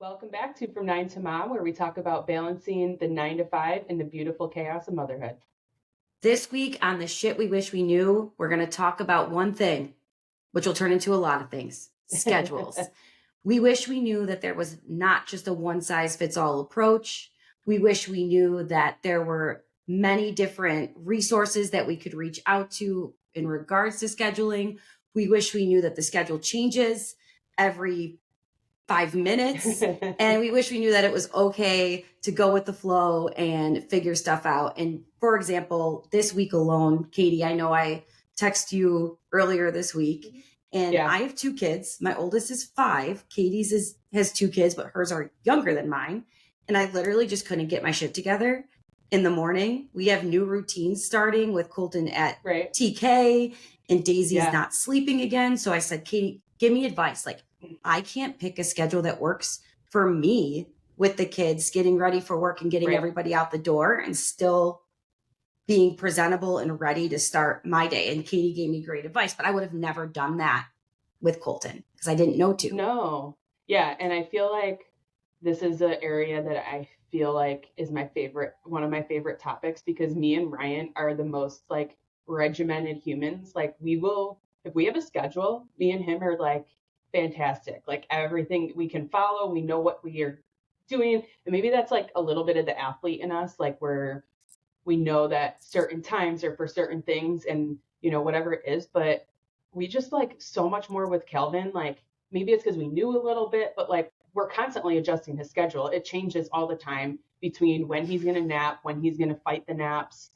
Welcome back to From Nine to Mom, where we talk about balancing the 9 to 5 and the beautiful chaos of motherhood. This week on the shit we wish we knew, we're going to talk about one thing, which will turn into a lot of things: schedules. We wish we knew that there was not just a one size fits all approach. We wish we knew that there were many different resources that we could reach out to in regards to scheduling. We wish we knew that the schedule changes every 5 minutes. And we wish we knew that it was okay to go with the flow and figure stuff out. And for example, this week alone, Catie, I know I texted you earlier this week, and Yeah. I have 2 kids. My oldest is 5. Katie's has 2 kids, but hers are younger than mine. And I literally just couldn't get my shit together in the morning. We have new routines starting with Colton at Right. TK, and Daisy's Yeah. not sleeping again. So I said, Catie, give me advice. Like, I can't pick a schedule that works for me with the kids getting ready for work and getting Right. everybody out the door and still being presentable and ready to start my day. And Catie gave me great advice, but I would have never done that with Colton because I didn't know to. No. Yeah. And I feel like this is an area that I feel like is one of my favorite topics, because me and Ryan are the most like regimented humans. Like, if we have a schedule, me and him are like fantastic. Like, everything we can follow, we know what we are doing. And maybe that's like a little bit of the athlete in us, like we know that certain times are for certain things, and whatever it is. But we just like so much more with Kelvin. Like, maybe it's because we knew a little bit, but like we're constantly adjusting his schedule. It changes all the time between when he's going to nap, when he's going to fight the naps.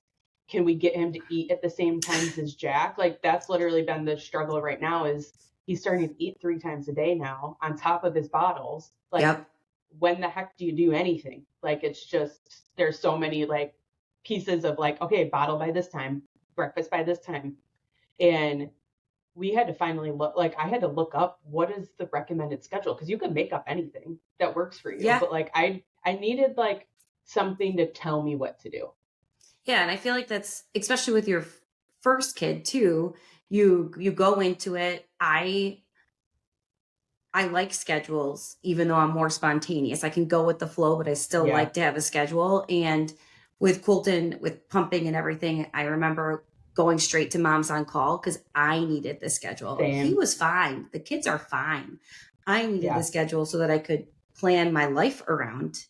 Can we get him to eat at the same times as Jack? Like, that's literally been the struggle right now, is he's starting to eat 3 times a day now on top of his bottles. Like, Yep. when the heck do you do anything? Like, it's just, there's so many like pieces of like, okay, bottle by this time, breakfast by this time. And we had to finally I had to look up what is the recommended schedule, because you can make up anything that works for you. Yeah. But like, I needed like something to tell me what to do. Yeah. And I feel like that's, especially with your first kid too, you go into it. I like schedules, even though I'm more spontaneous. I can go with the flow, but I still like to have a schedule. And with Colton, with pumping and everything, I remember going straight to Mom's on Call because I needed the schedule. Same. He was fine. The kids are fine. I needed the schedule so that I could plan my life around.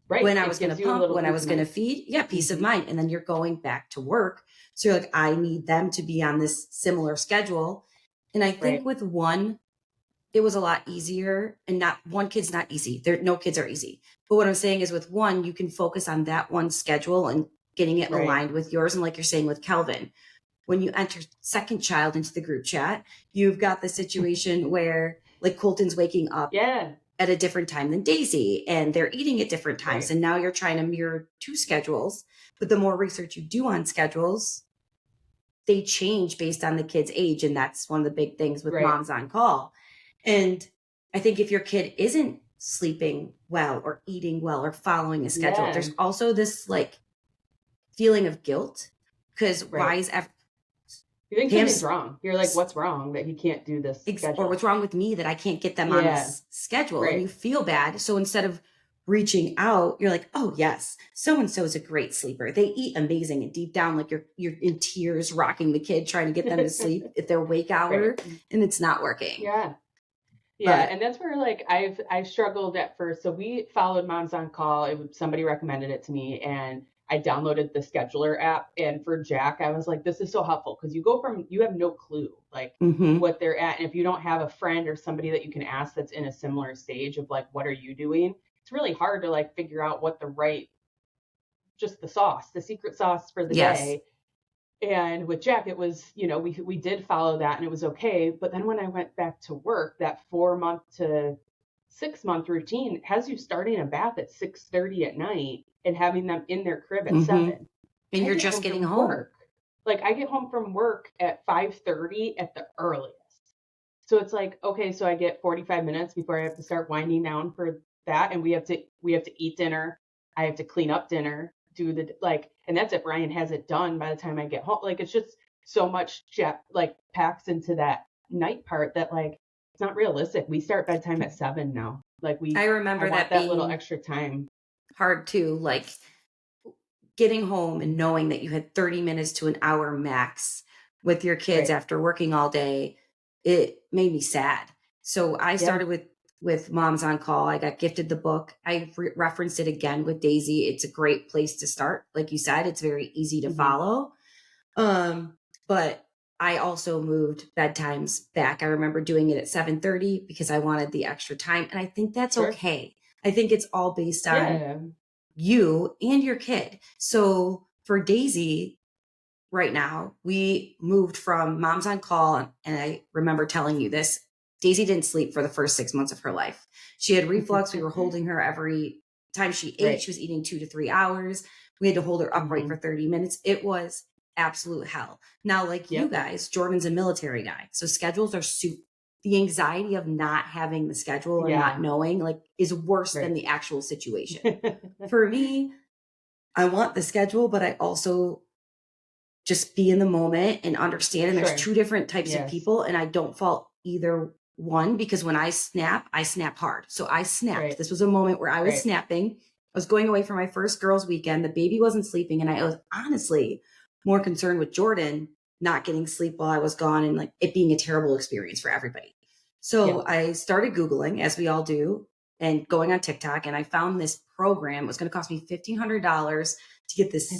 Right. When I was going to pump, when I was going to feed. Yeah, peace of mind. And then you're going back to work. So you're like, I need them to be on this similar schedule. And I think with one, it was a lot easier. And not one kid's not easy. No kids are easy. But what I'm saying is with one, you can focus on that one schedule and getting it aligned with yours. And like you're saying with Kelvin, when you enter second child into the group chat, you've got the situation where like Colton's waking up at a different time than Daisy, and they're eating at different times. And now you're trying to mirror 2 schedules. But the more research you do on schedules, they change based on the kid's age. And that's one of the big things with Moms on Call. And I think if your kid isn't sleeping well or eating well or following a schedule, there's also this like feeling of guilt, because why is you think something's wrong? You're like, what's wrong that he can't do this schedule? Or what's wrong with me that I can't get them on this schedule? And you feel bad. So instead of reaching out, you're like, oh yes, so-and-so is a great sleeper. They eat amazing. And deep down, like you're in tears rocking the kid, trying to get them to sleep at their wake hour, and it's not working. Yeah. And that's where like I've struggled at first. So we followed Moms on Call. Somebody recommended it to me, and I downloaded the scheduler app. And for Jack, I was like, this is so helpful, because you have no clue like what they're at. And if you don't have a friend or somebody that you can ask that's in a similar stage of like, what are you doing? It's really hard to like figure out what just the secret sauce for the day. And with Jack, it was, we did follow that and it was okay. But then when I went back to work, that 4-month to 6-month routine has you starting a bath at 6:30 at night and having them in their crib at 7. And you're just getting home. Like, I get home from work at 5:30 at the earliest. So it's like, okay, so I get 45 minutes before I have to start winding down for that. And we have to eat dinner. I have to clean up dinner, and that's if Ryan has it done by the time I get home. Like, it's just so much like packs into that night part that like it's not realistic. We start bedtime at 7 now. Like I I remember want that that little being extra time. hard too. Like getting home and knowing that you had 30 minutes to an hour max with your kids Right. after working all day, it made me sad. So I Yeah. started with Moms on Call. I got gifted the book. I referenced it again with Daisy. It's a great place to start. Like you said, it's very easy to Mm-hmm. follow. But I also moved bedtimes back. I remember doing it at 7:30 because I wanted the extra time. And I think that's Sure. okay. I think it's all based on Yeah. you and your kid. So for Daisy, right now, we moved from Moms on Call. And I remember telling you this. Daisy didn't sleep for the first 6 months of her life. She had reflux. We were holding her every time she ate. Right. She was eating 2 to 3 hours. We had to hold her upright Mm-hmm. for 30 minutes. It was absolute hell. Now, like you Yep. guys, Jordan's a military guy. So schedules are the anxiety of not having the schedule or Yeah. not knowing like is worse than Right. the actual situation. For me, I want the schedule, but I also just be in the moment and understand. And there's Sure. 2 different types of Yes. people, and I don't fault either one because when I snap hard. So I snapped. Right. This was a moment where I was Right. snapping. I was going away for my first girls' weekend. The baby wasn't sleeping, and I was honestly more concerned with Jordan not getting sleep while I was gone and like it being a terrible experience for everybody. So Yes. I started Googling, as we all do, and going on TikTok, and I found this program. It was going to cost me $1,500 to get this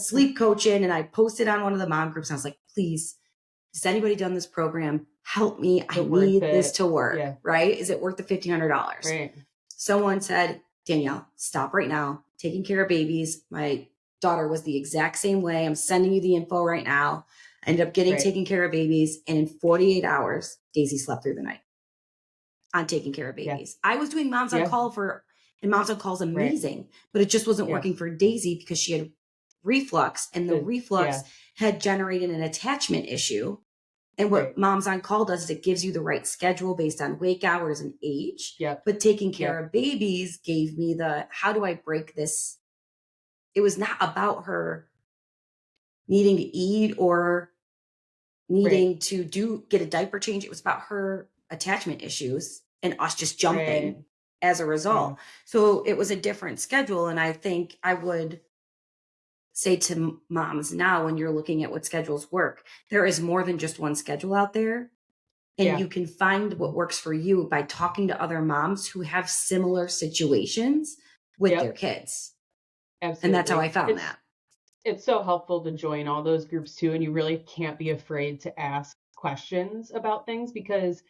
sleep coach in. And I posted on one of the mom groups. And I was like, please, has anybody done this program? Help me. Is I it worth need this it? to work. Yeah. Right? Is it worth the $1,500? Right. Someone said, Danielle, stop right now. Taking care of babies. My daughter was the exact same way. I'm sending you the info right now. I ended up getting Right. taking care of babies. And in 48 hours, Daisy slept through the night on taking care of Yeah. babies. I was doing Moms on Yeah. Call and Moms on Call is amazing, but it just wasn't Yes. working for Daisy because she had reflux, and the reflux Yeah. had generated an attachment issue. And what Right. Moms on Call does is it gives you the right schedule based on wake hours and age. Yep. But taking care Yep. of babies gave me how do I break this? It was not about her needing to eat or needing Right. to get a diaper change. It was about her attachment issues and us just jumping Right. as a Yeah. result. So it was a different schedule. And I think I would say to moms now, when you're looking at what schedules work, there is more than just one schedule out there. And Yeah. you can find what works for you by talking to other moms who have similar situations with their Yep. kids. Absolutely. And that's how I found that. It's so helpful to join all those groups too, and you really can't be afraid to ask questions about things because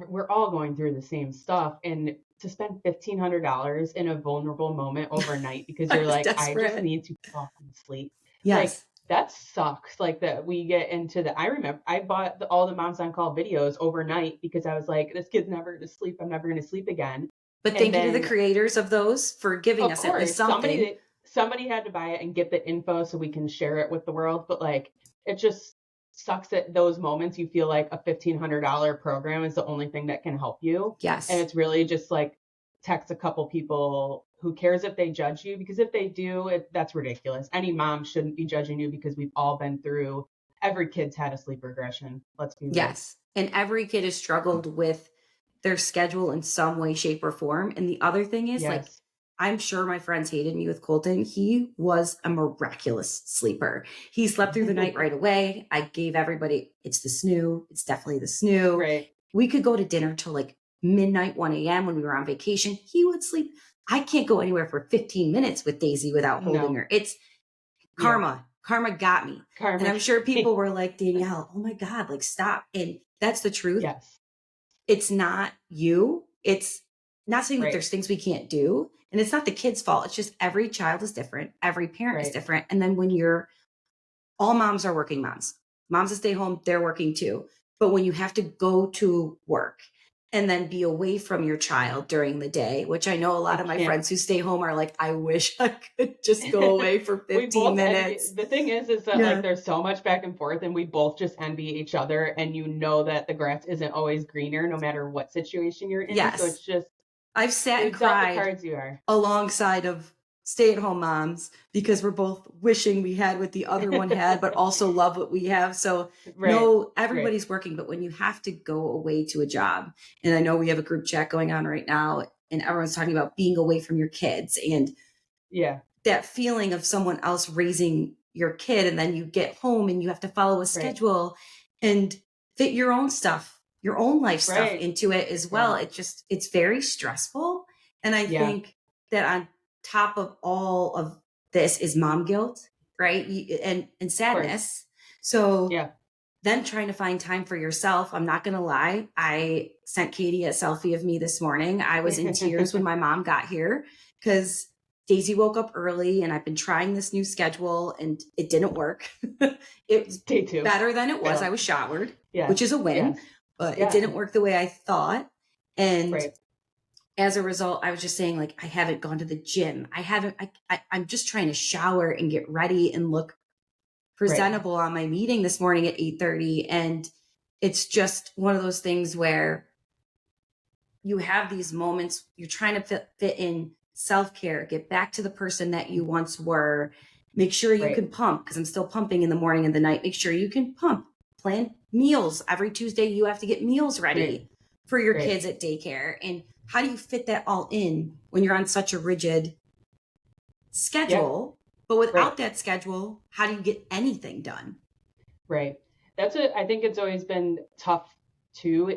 we're all going through the same stuff, and to spend $1,500 in a vulnerable moment overnight because I you're was like, I just desperate. need to fucking sleep. Like Yes. that sucks. Like that we get into I remember I bought all the Moms on Call videos overnight because I was like, this kid's never going to sleep. I'm never going to sleep again. But And thank you to the then, creators of those for giving of us at least course, something. somebody had to buy it and get the info so we can share it with the world. But like, it just sucks at those moments. You feel like a $1,500 program is the only thing that can help you. Yes. And it's really just like text a couple people. Who cares if they judge you? Because if they do, that's ridiculous. Any mom shouldn't be judging you because we've all been through. Every kid's had a sleep regression. Let's be real. Yes. And every kid has struggled with their schedule in some way, shape, or form. And the other thing is, like, I'm sure my friends hated me with Colton. He was a miraculous sleeper. He slept through the night right away. I gave everybody, it's the snoo. It's definitely the snoo. Right. We could go to dinner till like midnight, 1 a.m. when we were on vacation. He would sleep. I can't go anywhere for 15 minutes with Daisy without holding her. It's karma. Yeah. Karma got me. Karma. And I'm sure people were like, Danielle, oh my God, like stop. And that's the truth. Yes. It's not you. It's not saying that there's things we can't do. And it's not the kid's fault. It's just every child is different. Every parent is different. And then when all moms are working moms. Moms that stay home, they're working too. But when you have to go to work and then be away from your child during the day, which I know a lot of my friends who stay home are like, I wish I could just go away for 15 minutes. The thing is that like there's so much back and forth and we both just envy each other, and you know that the grass isn't always greener no matter what situation you're in. Yes. So it's just I've sat and cried the cards you are. alongside of stay-at-home moms because we're both wishing we had what the other one had, but also love what we have. So Right. no, everybody's working, but when you have to go away to a job, and I know we have a group chat going on right now, and everyone's talking about being away from your kids and that feeling of someone else raising your kid, and then you get home and you have to follow a schedule and fit your own stuff, your own life stuff into it as well. It's very stressful. And I think that on top of all of this is mom guilt, right? And sadness. So then trying to find time for yourself. I'm not going to lie. I sent Catie a selfie of me this morning. I was in tears when my mom got here because Daisy woke up early and I've been trying this new schedule and it didn't work. It was Day 2. Better than it was. I was showered, which is a win, but it didn't work the way I thought. And as a result, I was just saying, like, I haven't gone to the gym. I'm just trying to shower and get ready and look presentable on my meeting this morning at 8:30. And it's just one of those things where you have these moments, you're trying to fit in self-care, get back to the person that you once were, make sure you can pump, because I'm still pumping in the morning and the night. Make sure you can pump, plan meals. Every Tuesday, you have to get meals ready for your kids at daycare. And how do you fit that all in when you're on such a rigid schedule? But without that schedule, how do you get anything done? Right. I think it's always been tough too,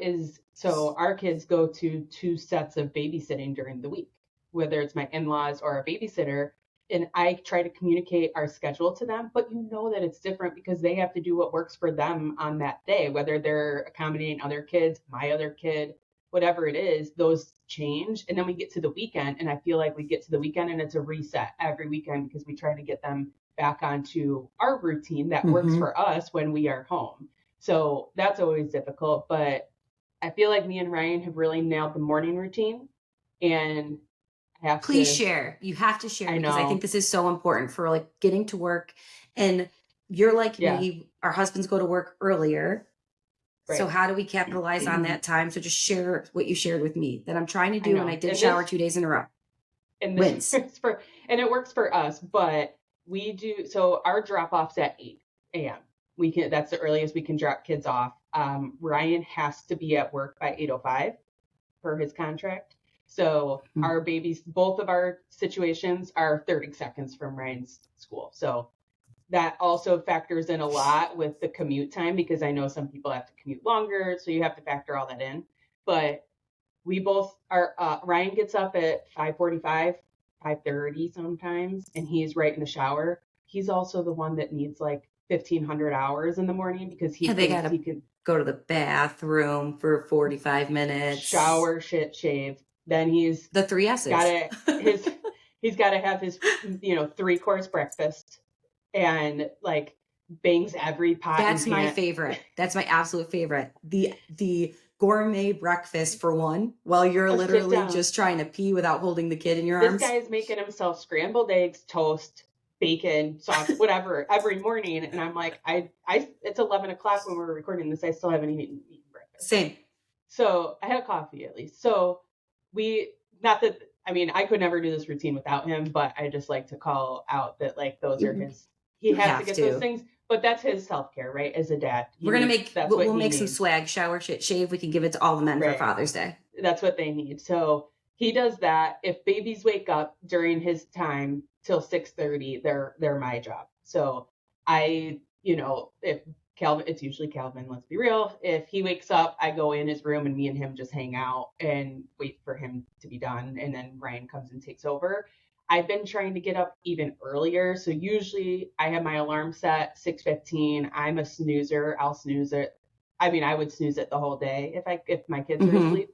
so our kids go to 2 sets of babysitting during the week, whether it's my in-laws or a babysitter. And I try to communicate our schedule to them, but you know that it's different because they have to do what works for them on that day, whether they're accommodating other kids, my other kid, whatever it is, those change. And then we get to the weekend, and I feel like we get to the weekend and it's a reset every weekend because we try to get them back onto our routine that works for us when we are home. So that's always difficult, but I feel like me and Ryan have really nailed the morning routine, and please share. You have to share because I think this is so important for like getting to work. And you're like me, our husbands go to work earlier. So how do we capitalize on that time? So just share what you shared with me that I'm trying to do. And I did shower 2 days in a row. And and it works for us, but we do. So our drop off's at 8 a.m. That's the earliest we can drop kids off. Ryan has to be at work by 8:05 per his contract. So our babies, both of our situations are 30 seconds from Ryan's school. So that also factors in a lot with the commute time because I know some people have to commute longer. So you have to factor all that in. But we both are, Ryan gets up at 5:45, 5:30 sometimes, and he's right in the shower. He's also the one that needs like 1,500 hours in the morning because he can go to the bathroom for 45 minutes, shower, shave. Then he's the 3 S's. He's got to have his 3-course breakfast and like bangs every pot. That's my favorite. That's my absolute favorite. The gourmet breakfast for one, while you're literally just trying to pee without holding the kid in your arms. This guy is making himself scrambled eggs, toast, bacon, sauce, whatever, every morning. And I'm like, it's 11 o'clock when we're recording this. I still haven't eaten breakfast. Same. So I had coffee at least. So I could never do this routine without him, but I just like to call out that like those are his, he has to get those things, but that's his self-care, right? As a dad. We'll make some swag, shower, shave. We can give it to all the men for Father's Day. That's what they need. So he does that. If babies wake up during his time till 6:30, they're my job. So if Calvin, it's usually Calvin, let's be real. If he wakes up, I go in his room and me and him just hang out and wait for him to be done. And then Ryan comes and takes over. I've been trying to get up even earlier. So usually I have my alarm set 6:15. I'm a snoozer. I'll snooze it. I would snooze it the whole day if my kids are asleep.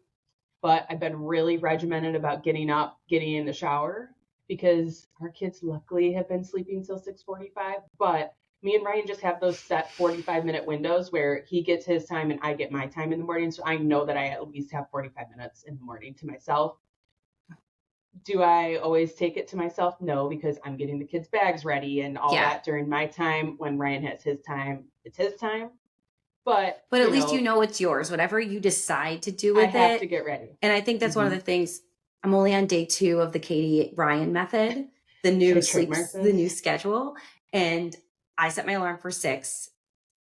But I've been really regimented about getting up, getting in the shower because our kids luckily have been sleeping till 6:45. But me and Ryan just have those set 45-minute windows where he gets his time and I get my time in the morning. So I know that I at least have 45 minutes in the morning to myself. Do I always take it to myself? No, because I'm getting the kids' bags ready and all that during my time. When Ryan has his time, it's his time. But at least you know it's yours. Whatever you decide to do with it. I have to get ready. And I think that's one of the things. I'm only on day 2 of the Catie Ryan method. the new the new schedule. And I set my alarm for 6.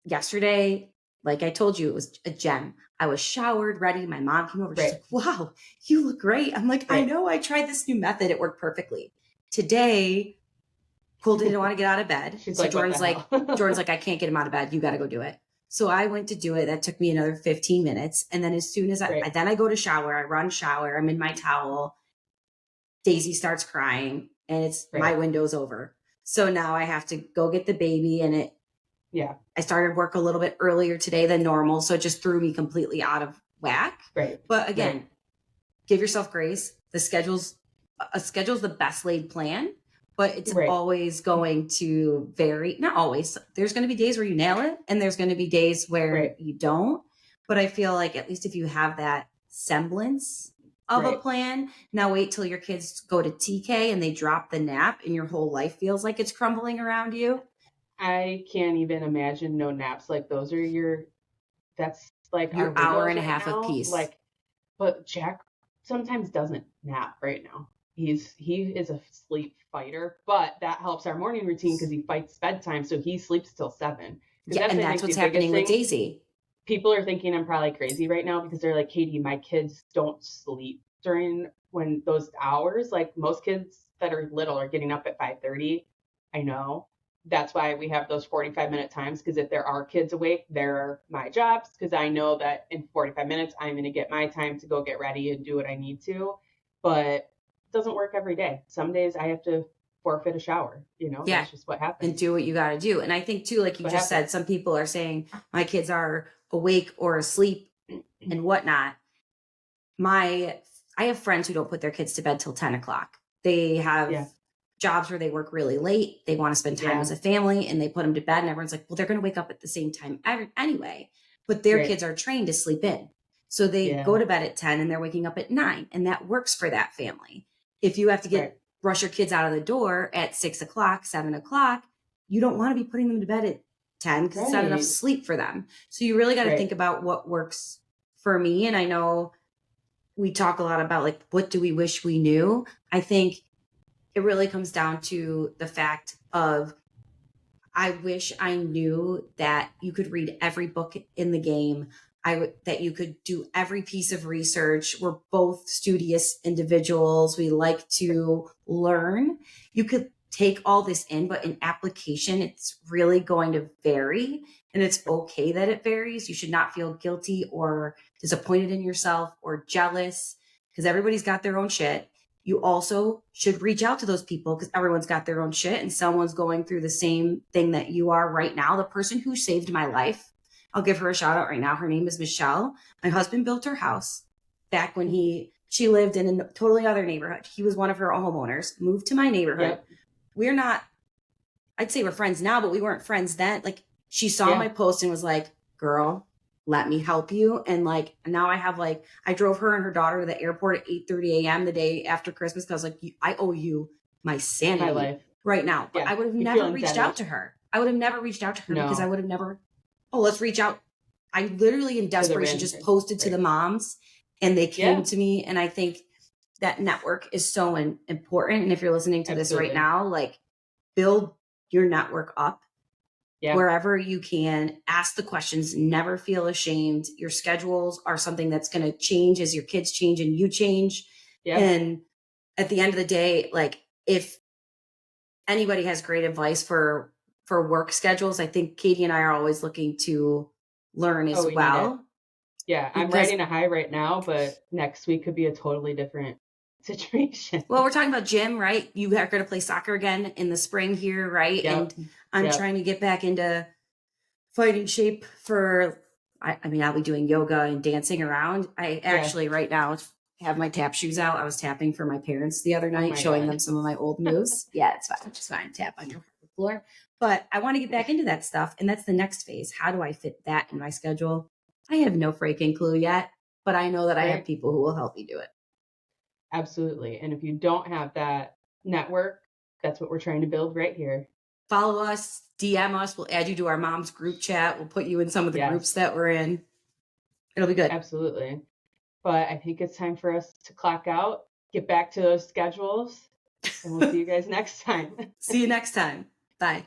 Yesterday, like I told you, it was a gem. I was showered, ready. My mom came over. She's like, wow, you look great. I'm like, I know, I tried this new method. It worked perfectly. Today, Cole didn't want to get out of bed. She's so like, Jordan's like, I can't get him out of bed. You got to go do it. So I went to do it. That took me another 15 minutes. And then as soon as then I go to shower, I run shower. I'm in my towel. Daisy starts crying and it's my window's over. So now I have to go get the baby, and I started work a little bit earlier today than normal. So it just threw me completely out of whack. But again, give yourself grace. A schedule's the best laid plan, but it's always going to vary. Not always. There's going to be days where you nail it, and there's going to be days where you don't. But I feel like at least if you have that semblance of a plan, now wait till your kids go to TK and they drop the nap and your whole life feels like it's crumbling around you. I can't even imagine no naps. Like those are that's like your hour and a half now. Apiece. Like, but Jack sometimes doesn't nap right now. He is a sleep fighter, but that helps our morning routine because he fights bedtime, so he sleeps till 7. Yeah, and that's what's happening with Daisy. People are thinking I'm probably crazy right now because they're like, Catie, my kids don't sleep during those hours. Like most kids that are little are getting up at 5:30. I know. That's why we have those 45-minute times, because if there are kids awake, they're my jobs, because I know that in 45 minutes I'm going to get my time to go get ready and do what I need to. But it doesn't work every day. Some days I have to forfeit a shower, that's just what happens. And do what you got to do. And I think too, like you just said, some people are saying my kids are awake or asleep and whatnot. I have friends who don't put their kids to bed till 10 o'clock. They have jobs where they work really late. They want to spend time as a family, and they put them to bed, and everyone's like, well, they're going to wake up at the same time anyway, but their kids are trained to sleep in. So they go to bed at 10 and they're waking up at 9, and that works for that family. If you have to rush your kids out of the door at 6 o'clock, 7 o'clock, you don't want to be putting them to bed at 10 because it's not enough sleep for them. So you really got to think about what works for me. And I know we talk a lot about like, what do we wish we knew? I think it really comes down to the fact of, I wish I knew that you could read every book in the game. That you could do every piece of research. We're both studious individuals. We like to learn. You could take all this in, but in application, it's really going to vary. And it's okay that it varies. You should not feel guilty or disappointed in yourself or jealous, because everybody's got their own shit. You also should reach out to those people, because everyone's got their own shit, and someone's going through the same thing that you are right now. The person who saved my life, I'll give her a shout out right now. Her name is Michelle. My husband built her house back when she lived in a totally other neighborhood. He was one of her homeowners, moved to my neighborhood. We're not, I'd say we're friends now, but we weren't friends then. Like, she saw my post and was like, girl, let me help you. And like, now I drove her and her daughter to the airport at 8:30 a.m. the day after Christmas, because I was like, I owe you my sanity right now. But I would have never reached out to her. Because I would have never, let's reach out. I literally in desperation just posted to the moms, and they came to me. And I think that network is so important. And if you're listening to this right now, like, build your network up wherever you can. Ask the questions, never feel ashamed. Your schedules are something that's going to change as your kids change and you change. And at the end of the day, like, if anybody has great advice for work schedules, I think Catie and I are always looking to learn as well. I'm riding a high right now, but next week could be a totally different situation. Well, we're talking about gym, right? You are going to play soccer again in the spring here, right? And I'm trying to get back into fighting shape for, I mean, I'll be doing yoga and dancing around. I actually right now have my tap shoes out. I was tapping for my parents the other night, showing them some of my old moves. It's fine. It's fine. Tap on your floor. But I want to get back into that stuff. And that's the next phase. How do I fit that in my schedule? I have no freaking clue yet, but I know that I have people who will help me do it. Absolutely. And if you don't have that network, that's what we're trying to build right here. Follow us, DM us. We'll add you to our mom's group chat. We'll put you in some of the groups that we're in. It'll be good. Absolutely. But I think it's time for us to clock out, get back to those schedules, And we'll see you guys next time. See you next time. Bye.